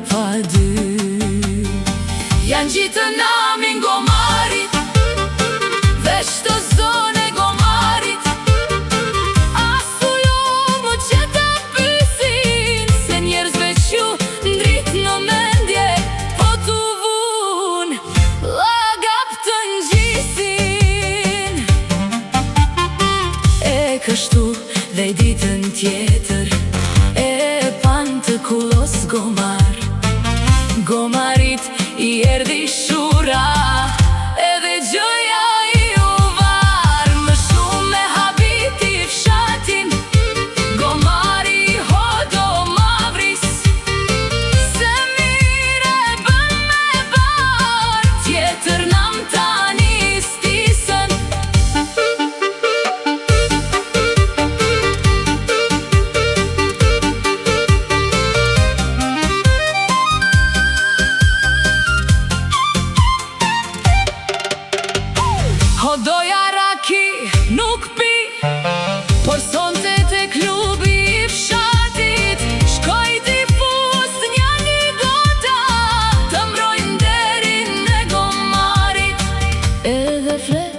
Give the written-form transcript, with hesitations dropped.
pa dy. Janë gjitë namin gomarit, veç të zone gomarit. Asullu mu që ta pysin, se njerëzve që ndrit në mendje, po t'u vun lagap të ngjisin. E kështu dhe ditën tjetër, e pan të kullos gomar. Gomarit i erdi shura, edhe gjoja i u var. Më shumë me habiti fshatin, gomari hodo mavris. Se mire bën me bar, tjetër nam tani stisën. Hodoja raki nuk pi, por sonte te klubi i fshatit. Shkoj difus një gota, të mbrojnë derin e gomarit. Edhe flet